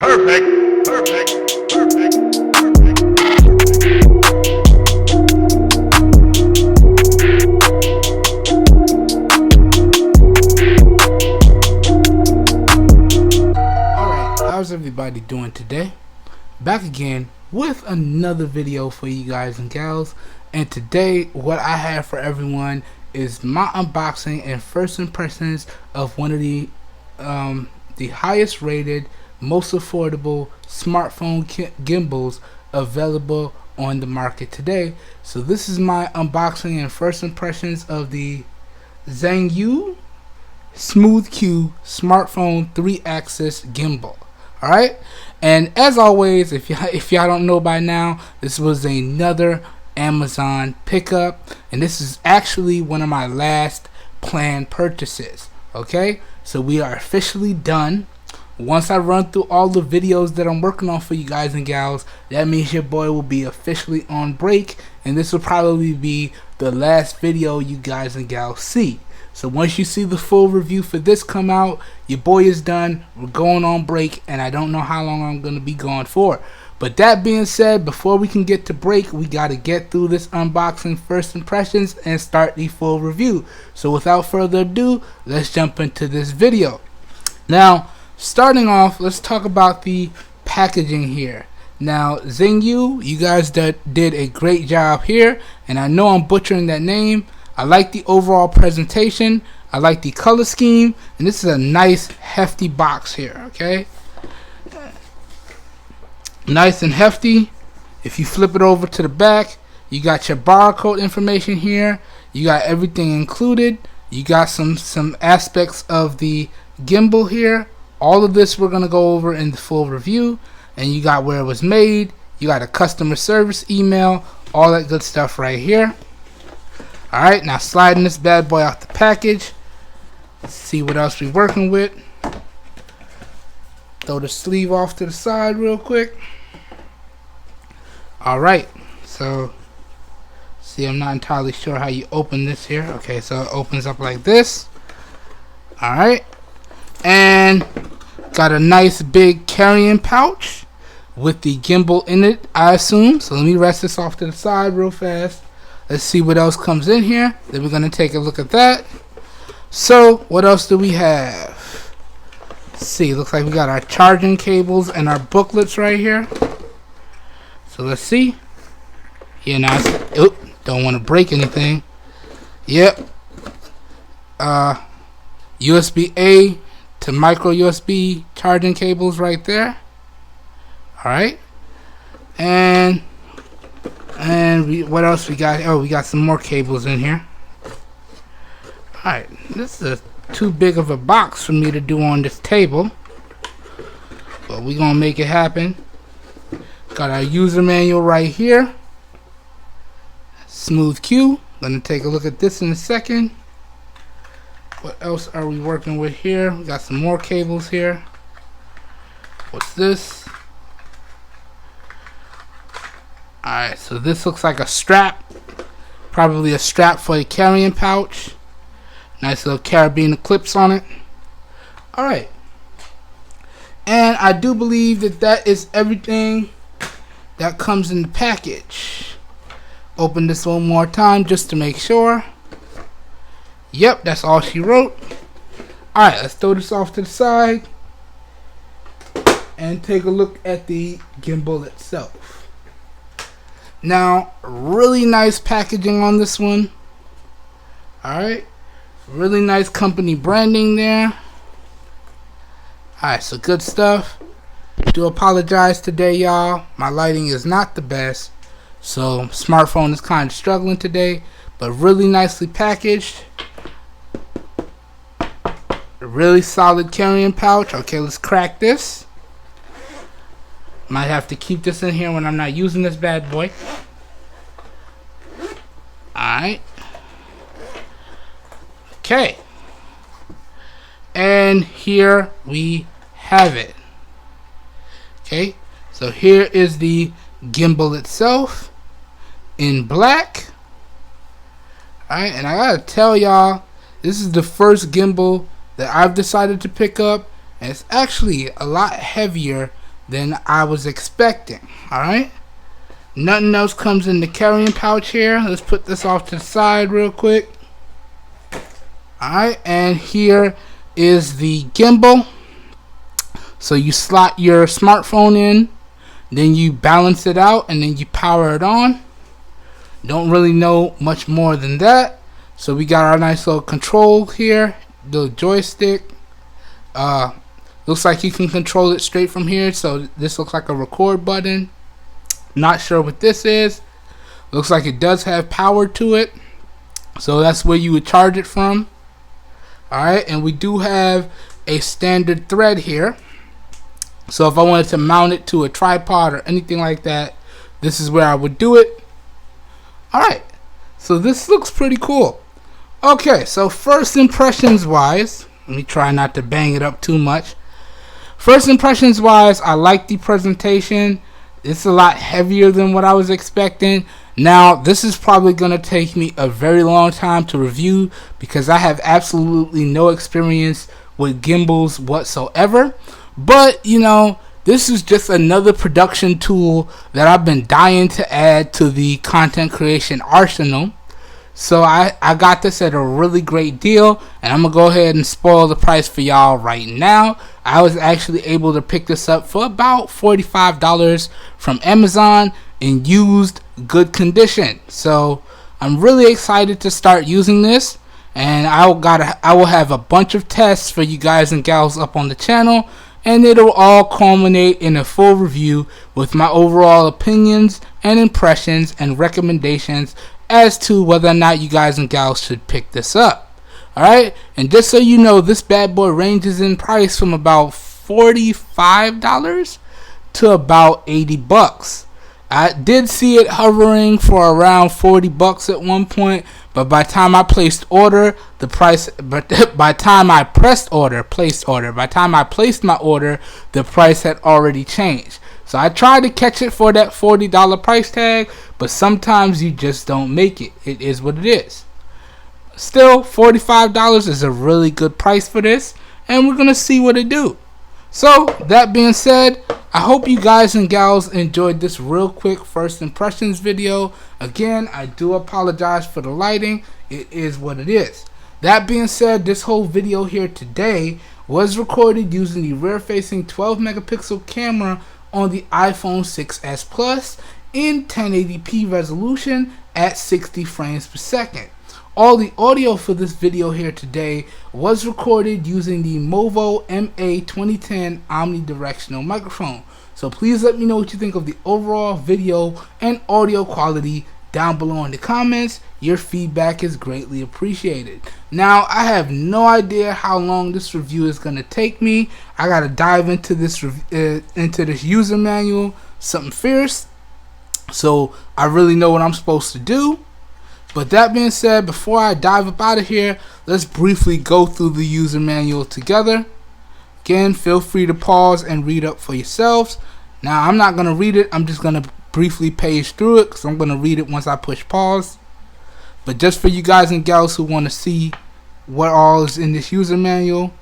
Perfect, perfect, perfect, perfect. Alright, how's everybody doing today? Back again with another video for you guys and gals. And today what I have for everyone is my unboxing and first impressions of one of the highest rated, most affordable smartphone gimbals available on the market today. So this is my unboxing and first impressions of the Zhiyun Smooth Q smartphone 3-axis gimbal. Alright, and as always, if y'all don't know by now, this was another Amazon pickup, and this is actually one of my last planned purchases. Okay, so we are officially done. Once I run through all the videos that I'm working on for you guys and gals, that means your boy will be officially on break, and this will probably be the last video you guys and gals see. So once you see the full review for this come out, your boy is done. We're going on break, and I don't know how long I'm going to be gone for. But that being said, before we can get to break, we got to get through this unboxing first impressions and start the full review. So without further ado, let's jump into this video. Now, starting off, let's talk about the packaging here. Now, Zhiyun, you guys did a great job here, and I know I'm butchering that name. I like the overall presentation, I like the color scheme, and this is a nice hefty box here, okay? Nice and hefty. If you flip it over to the back, you got your barcode information here, you got everything included, you got some aspects of the gimbal here. All of this we're going to go over in the full review, and you got where it was made, you got a customer service email, all that good stuff right here. Alright, now sliding this bad boy out the package. Let's see what else we're working with. Throw the sleeve off to the side real quick. Alright, so see, I'm not entirely sure how you open this here. Okay, so it opens up like this. Alright, and got a nice big carrying pouch with the gimbal in it, I assume. So let me rest this off to the side real fast. Let's see what else comes in here. Then we're going to take a look at that. So what else do we have? Let's see, looks like we got our charging cables and our booklets right here. So let's see. Yeah, now don't want to break anything. Yep. USB-A to micro USB charging cables right there. Alright. And what else we got? Oh, we got some more cables in here. Alright, this is too big of a box for me to do on this table, but we're gonna make it happen. Got our user manual right here. Smooth Q. Gonna take a look at this in a second. What else are we working with here? We got some more cables here. What's this? Alright, so this looks like a strap. Probably a strap for a carrying pouch. Nice little carabiner clips on it. Alright. And I do believe that is everything that comes in the package. Open this one more time just to make sure. Yep, that's all she wrote. Alright, let's throw this off to the side and take a look at the gimbal itself. Now, really nice packaging on this one. Alright, really nice company branding there. Alright, so good stuff. Do apologize today, y'all. My lighting is not the best, so smartphone is kind of struggling today, but really nicely packaged. A really solid carrying pouch. Okay, let's crack this. Might have to keep this in here when I'm not using this bad boy. Alright. Okay. And here we have it. Okay. So here is the gimbal itself in black. Alright, and I gotta tell y'all, this is the first gimbal that I've decided to pick up, and it's actually a lot heavier than I was expecting. Alright, nothing else comes in the carrying pouch here. Let's put this off to the side real quick. Alright, and here is the gimbal. So you slot your smartphone in, then you balance it out, and then you power it on. Don't really know much more than that. So we got our nice little control here, the joystick. Looks like you can control it straight from here. So this looks like a record button. Not sure what this is. Looks like it does have power to it, so that's where you would charge it from. Alright, and we do have a standard thread here. So if I wanted to mount it to a tripod or anything like that, this is where I would do it. Alright, so this looks pretty cool. Okay, so first impressions wise, let me try not to bang it up too much. First impressions wise, I like the presentation. It's a lot heavier than what I was expecting. Now, this is probably going to take me a very long time to review because I have absolutely no experience with gimbals whatsoever. But, you know, this is just another production tool that I've been dying to add to the content creation arsenal. So I got this at a really great deal, and I'm going to go ahead and spoil the price for y'all right now. I was actually able to pick this up for about $45 from Amazon in used good condition. So I'm really excited to start using this, and I will have a bunch of tests for you guys and gals up on the channel, and it'll all culminate in a full review with my overall opinions and impressions and recommendations as to whether or not you guys and gals should pick this up. Alright, and just so you know, this bad boy ranges in price from about $45 to about $80. I did see it hovering for around $40 at one point, but by the time I placed order, the price, but by the time I placed my order, the price had already changed. So I tried to catch it for that $40 price tag, but sometimes you just don't make it. It is what it is. Still, $45 is a really good price for this, and we're gonna see what it do. So that being said, I hope you guys and gals enjoyed this real quick first impressions video. Again, I do apologize for the lighting. It is what it is. That being said, this whole video here today was recorded using the rear facing 12 megapixel camera on the iPhone 6s Plus in 1080p resolution at 60 frames per second. All the audio for this video here today was recorded using the Movo MA2010 omnidirectional microphone. So please let me know what you think of the overall video and audio quality down below in the comments. Your feedback is greatly appreciated. Now, I have no idea how long this review is going to take me. I got to dive into this user manual, something fierce. So I really know what I'm supposed to do. But that being said, before I dive up out of here, let's briefly go through the user manual together. Again, feel free to pause and read up for yourselves. Now, I'm not going to read it. I'm just going to briefly page through it because I'm going to read it once I push pause. But just for you guys and gals who want to see what all is in this user manual,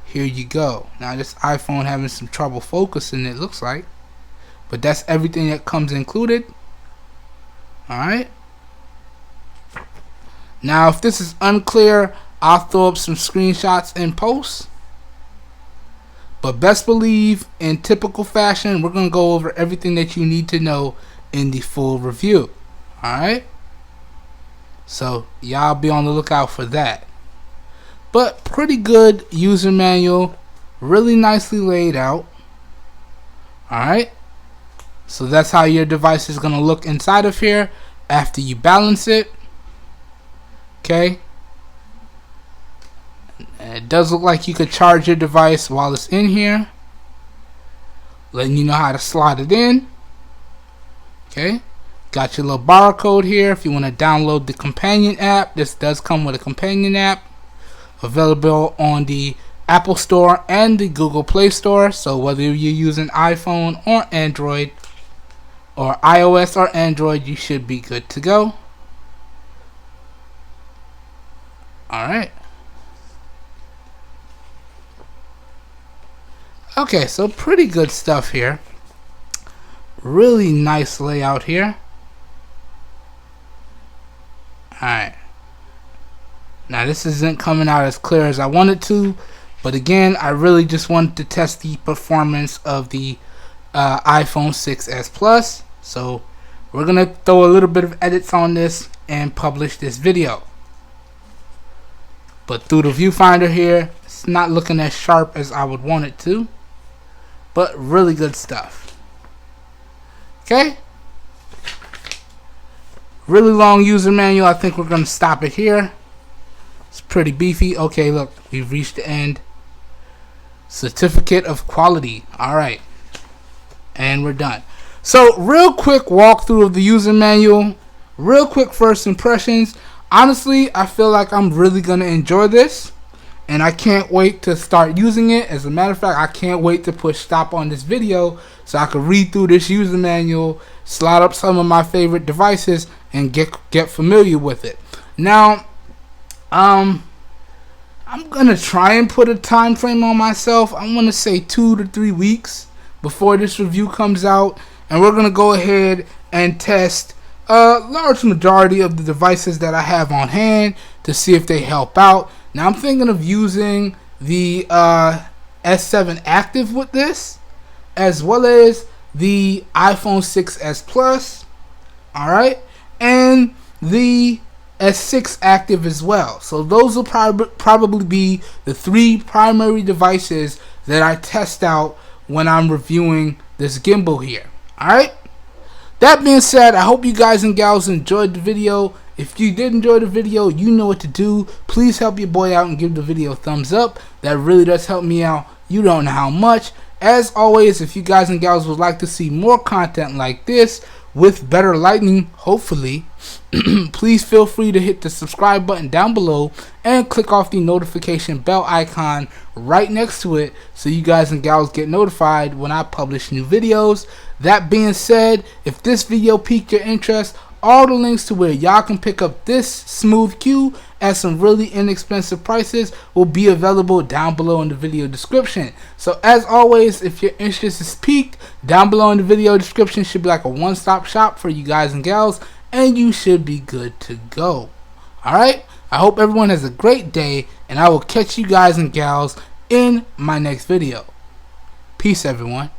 here you go. Now, this iPhone having some trouble focusing, it looks like. But that's everything that comes included. Alright. Now, if this is unclear, I'll throw up some screenshots in post. But best believe, in typical fashion, we're going to go over everything that you need to know in the full review. Alright? So, y'all be on the lookout for that. But pretty good user manual. Really nicely laid out. Alright? So that's how your device is going to look inside of here after you balance it. Okay, it does look like you could charge your device while it's in here, letting you know how to slot it in. Okay, got your little barcode here if you want to download the companion app. This does come with a companion app available on the Apple Store and the Google Play Store. So whether you're using iPhone or Android, or iOS or Android, you should be good to go. Alright. Okay, so pretty good stuff here. Really nice layout here. Alright. Now this isn't coming out as clear as I wanted to, but again, I really just wanted to test the performance of the iPhone 6s Plus. So we're gonna throw a little bit of edits on this and publish this video. But through the viewfinder here, it's not looking as sharp as I would want it to, but really good stuff. Okay, really long user manual. I think we're gonna stop it here. It's pretty beefy. Okay, look, we've reached the end. Certificate of quality. Alright, and we're done. So real quick walkthrough of the user manual, real quick first impressions. Honestly, I feel like I'm really gonna enjoy this, and I can't wait to start using it. As a matter of fact, I can't wait to push stop on this video so I can read through this user manual, slide up some of my favorite devices, and get familiar with it. Now, I'm gonna try and put a time frame on myself. I'm gonna say 2 to 3 weeks before this review comes out, and we're gonna go ahead and test a large majority of the devices that I have on hand to see if they help out. Now I'm thinking of using the S7 Active with this, as well as the iPhone 6s Plus, alright, and the S6 Active as well. So those will probably be the 3 primary devices that I test out when I'm reviewing this gimbal here. Alright? That being said, I hope you guys and gals enjoyed the video. If you did enjoy the video, you know what to do. Please help your boy out and give the video a thumbs up. That really does help me out. You don't know how much. As always, if you guys and gals would like to see more content like this with better lighting, hopefully, please feel free to hit the subscribe button down below and click off the notification bell icon right next to it so you guys and gals get notified when I publish new videos. That being said, if this video piqued your interest, all the links to where y'all can pick up this smooth Q at some really inexpensive prices will be available down below in the video description. So as always, if your interest is piqued, down below in the video description should be like a one-stop shop for you guys and gals, and you should be good to go. Alright, I hope everyone has a great day, and I will catch you guys and gals in my next video. Peace, everyone.